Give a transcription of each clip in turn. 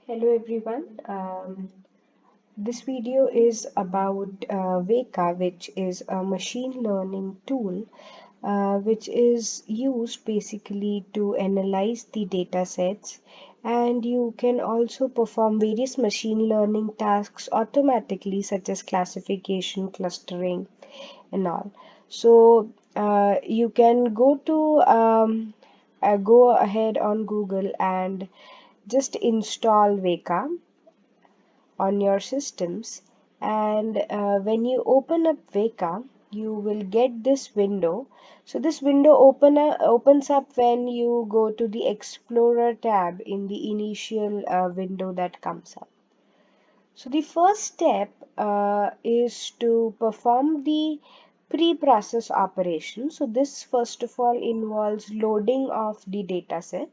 Hello everyone. This video is about Weka, which is a machine learning tool which is used basically to analyze the data sets, and you can also perform various machine learning tasks automatically, such as classification, clustering, and all. So you can go ahead on Google and just install Weka on your systems, and when you open up Weka you will get this window. So this window opens up when you go to the Explorer tab in the initial window that comes up. So the first step is to perform the pre-process operation. So this first of all involves loading of the dataset.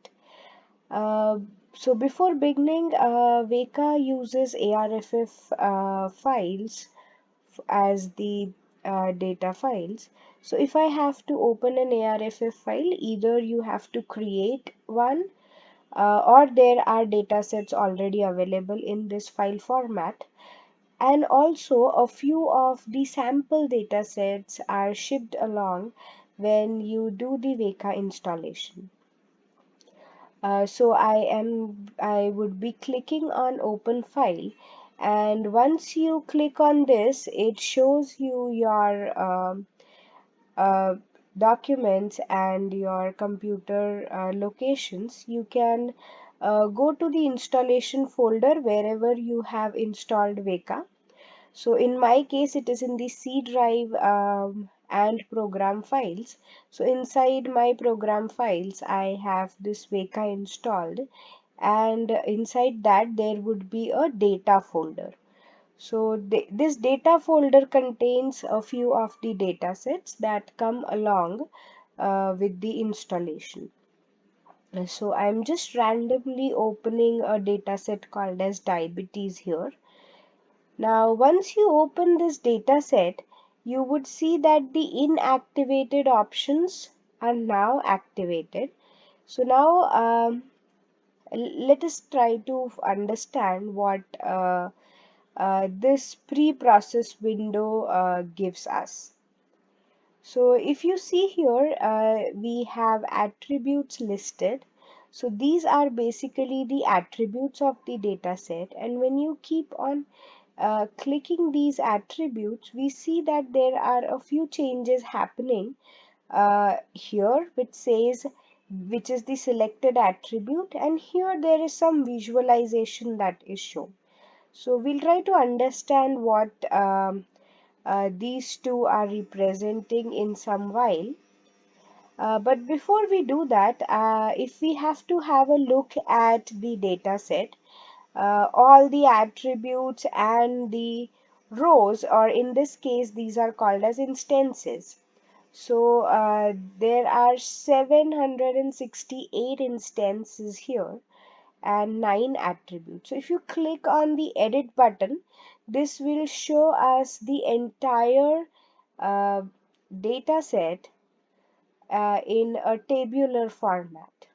uh, so before beginning, Weka uses ARFF files as the data files. So if I have to open an ARFF file, either you have to create one, or there are data sets already available in this file format. And also a few of the sample data sets are shipped along when you do the Weka installation. So I would be clicking on open file, and once you click on this it shows you your uh, documents and your computer locations. You can go to the installation folder wherever you have installed Weka. So in my case, it is in the C drive and program files. So inside my program files, I have this Weka installed, and inside that there would be a data folder. So this data folder contains a few of the data sets that come along with the installation. So I'm just randomly opening a data set called as diabetes here. Now, once you open this data set, you would see that the inactivated options are now activated. So now let us try to understand what this pre-process window gives us. So if you see here, we have attributes listed. So these are basically the attributes of the data set, and when you keep on clicking these attributes, we see that there are a few changes happening here, which is the selected attribute, and here there is some visualization that is shown. So we'll try to understand what these two are representing in some while. But before we do that, if we have to have a look at the data set, all the attributes and the rows, or in this case these are called as instances. So there are 768 instances here and 9 attributes. So if you click on the edit button, this will show us the entire uh, data set in a tabular format.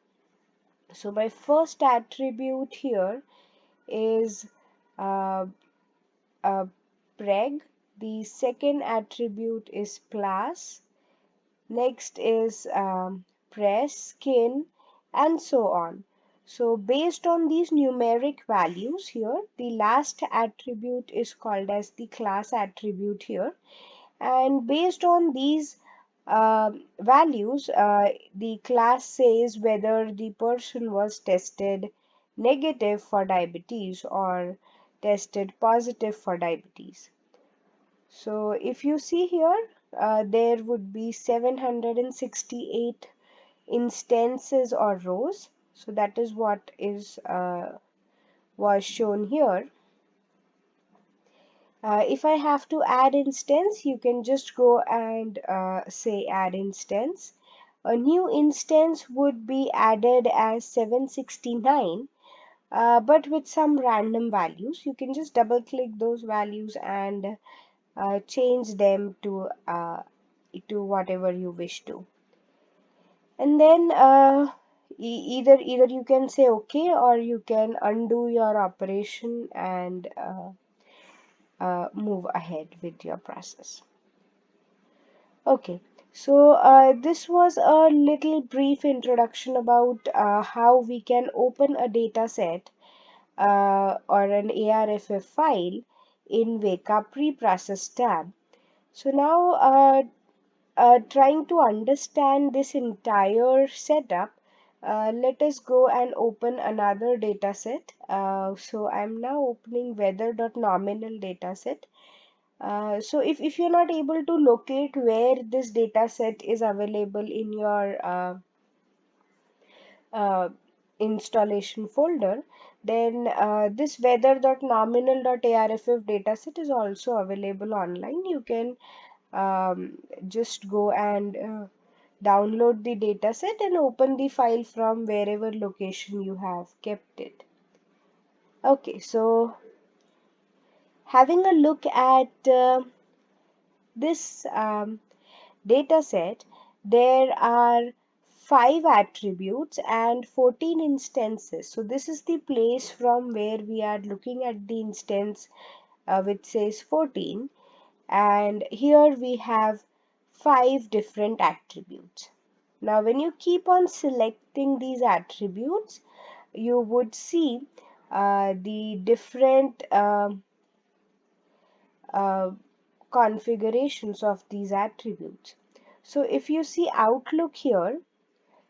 So my first attribute here is uh, preg. The second attribute is class. Next is press, skin, and so on. So based on these numeric values here, the last attribute is called as the class attribute here. And based on these values, the class says whether the person was tested negative for diabetes or tested positive for diabetes. So if you see here, there would be 768 instances or rows. So that is what is was shown here. If I have to add instance, you can just go and say add instance. A new instance would be added as 769, but with some random values. You can just double click those values and change them to whatever you wish to. And then either you can say okay, or you can undo your operation and move ahead with your process. Okay, so this was a little brief introduction about how we can open a data set or an ARFF file in Weka Preprocess tab. So now, trying to understand this entire setup, let us go and open another data set. So I'm now opening weather.nominal dataset. So if you're not able to locate where this data set is available in your uh, installation folder, then this weather.nominal.arff dataset is also available online. You can just go and download the dataset and open the file from wherever location you have kept it. Okay, so having a look at this data set, there are 5 attributes and 14 instances. So this is the place from where we are looking at the instance which says 14, and here we have 5 different attributes. Now when you keep on selecting these attributes, you would see the different uh, configurations of these attributes. So if you see Outlook here,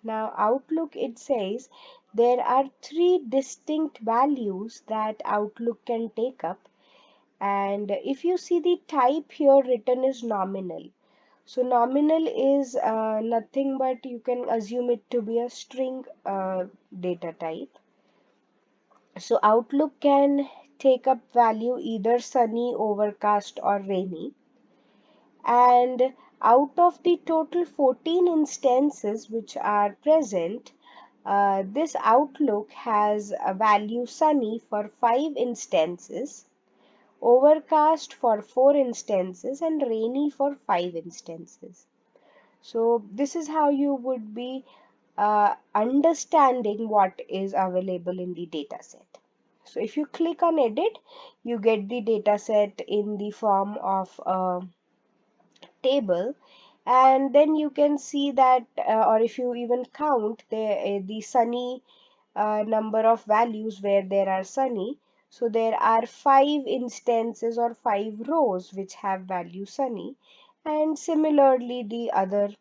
now Outlook, it says there are 3 distinct values that Outlook can take up, and if you see the type here written is nominal. So nominal is nothing but you can assume it to be a string data type. So Outlook can take up value either sunny, overcast or rainy. And out of the total 14 instances which are present, this Outlook has a value sunny for 5 instances, overcast for 4 instances, and rainy for 5 instances. So this is how you would be understanding what is available in the dataset. So if you click on edit, you get the dataset in the form of a table, and then you can see that or if you even count the sunny number of values where there are sunny, so there are 5 instances or 5 rows which have value sunny, and similarly the other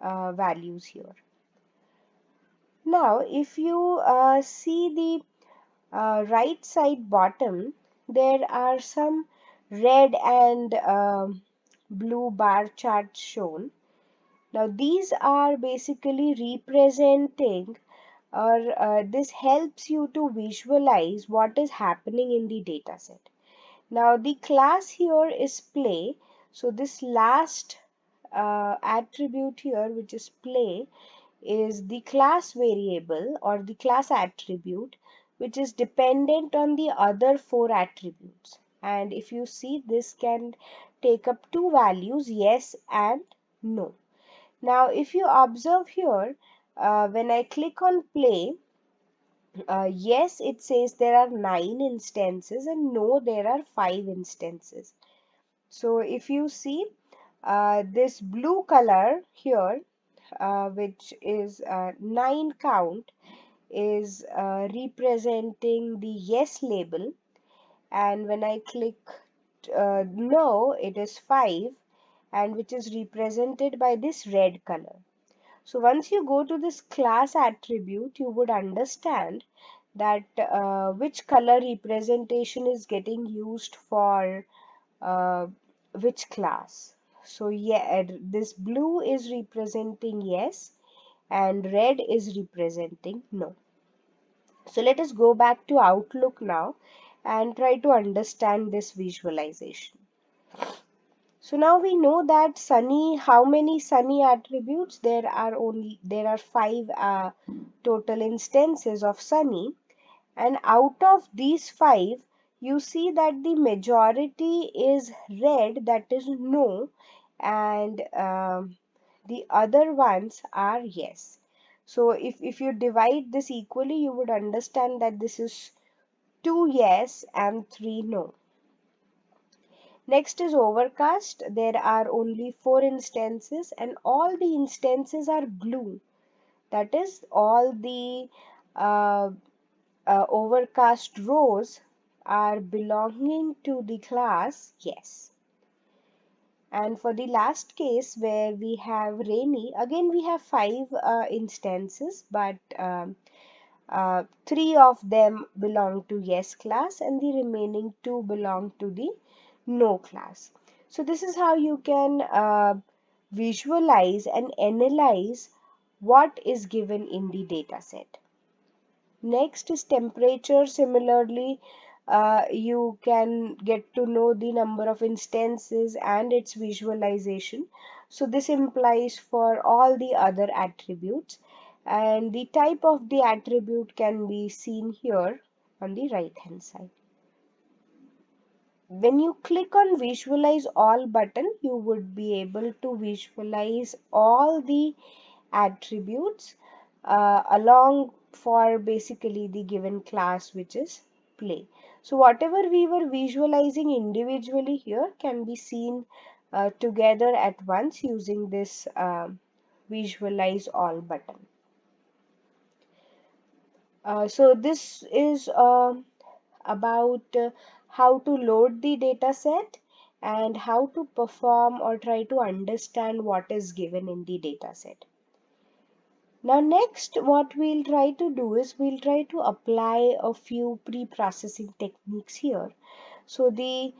values here. Now if you see the right side bottom, there are some red and blue bar charts shown. Now these are basically representing, or this helps you to visualize what is happening in the dataset. Now the class here is play. So this last attribute here, which is play, is the class variable or the class attribute which is dependent on the other 4 attributes. And if you see, this can take up 2 values, yes and no. Now if you observe here, when I click on play, yes, it says there are 9 instances, and no, there are 5 instances. So if you see this blue color here, which is 9 count, is representing the yes label, and when I click no, it is 5, and which is represented by this red color. So once you go to this class attribute, you would understand that which color representation is getting used for uh, which class. So yeah, this blue is representing yes, and red is representing no. So let us go back to Outlook now and try to understand this visualization. So now we know that sunny, how many sunny attributes? There are 5 total instances of sunny, and out of these 5, you see that the majority is red, that is no, and the other ones are yes. So if you divide this equally, you would understand that this is 2 yes and 3 no. Next is overcast. There are only 4 instances and all the instances are blue. That is, all the uh, overcast rows are belonging to the class yes. And for the last case where we have rainy, again we have 5 instances, but 3 of them belong to yes class and the remaining 2 belong to the no class. So this is how you can visualize and analyze what is given in the data set. Next is temperature. Similarly, you can get to know the number of instances and its visualization. So this implies for all the other attributes, and the type of the attribute can be seen here on the right hand side. When you click on visualize all button, you would be able to visualize all the attributes along for basically the given class, which is play. So whatever we were visualizing individually here can be seen together at once using this visualize all button. So this is about how to load the data set and how to perform or try to understand what is given in the data set. Now next what we'll try to do is we'll try to apply a few pre-processing techniques here. So the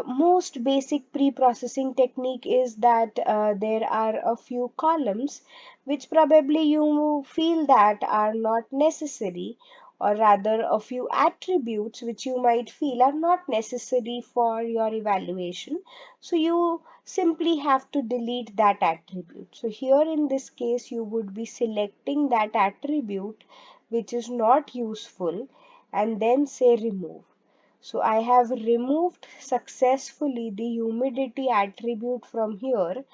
most basic pre-processing technique is that there are a few columns which probably you feel that are not necessary, or rather a few attributes which you might feel are not necessary for your evaluation. So you simply have to delete that attribute. So here in this case you would be selecting that attribute which is not useful and then say remove. So I have removed successfully the humidity attribute from here,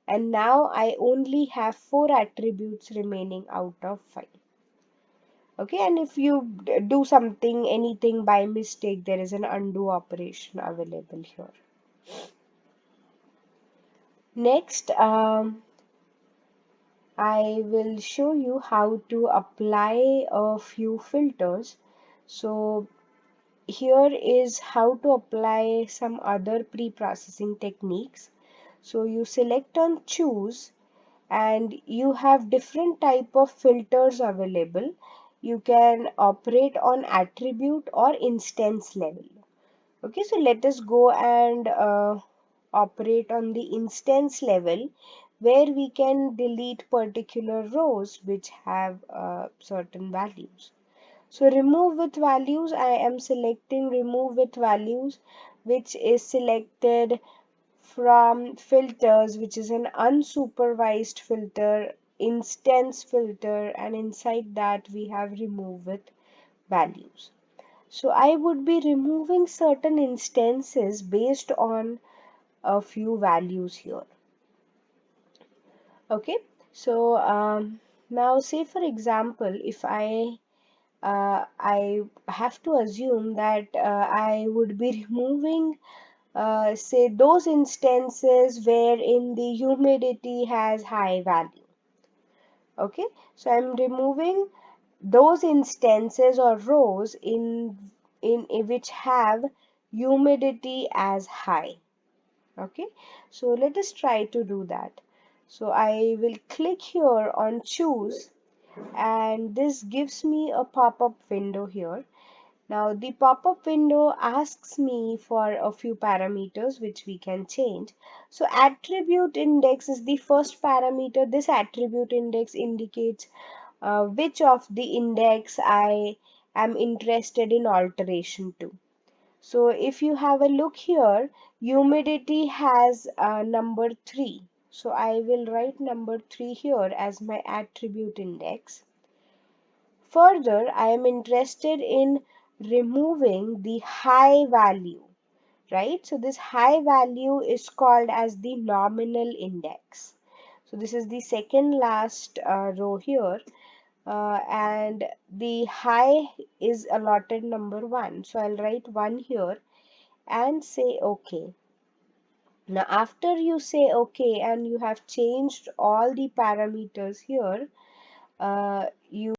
and now I only have 4 attributes remaining out of 5. Okay, and if you do something, anything by mistake, there is an undo operation available here. Next, I will show you how to apply a few filters. So here is how to apply some other pre-processing techniques. So you select on choose and you have different type of filters available. You can operate on attribute or instance level. Okay, so let us go and operate on the instance level where we can delete particular rows which have certain values. So remove with values, I am selecting remove with values, which is selected from filters, which is an unsupervised filter, instance filter, and inside that we have remove with values. So I would be removing certain instances based on a few values here. Okay, so now say for example, if I have to assume that I would be removing say those instances wherein the humidity has high value. Okay, so I'm removing those instances or rows in which have humidity as high. Okay, so let us try to do that. So I will click here on choose, and this gives me a pop-up window here. Now the pop-up window asks me for a few parameters which we can change. So attribute index is the first parameter. This attribute index indicates which of the index I am interested in alteration to. So if you have a look here, humidity has number 3. So I will write number 3 here as my attribute index. Further, I am interested in removing the high value, right? So this high value is called as the nominal index. So this is the second last row here, and the high is allotted number 1. So I'll write 1 here and say OK. Now after you say OK and you have changed all the parameters here, you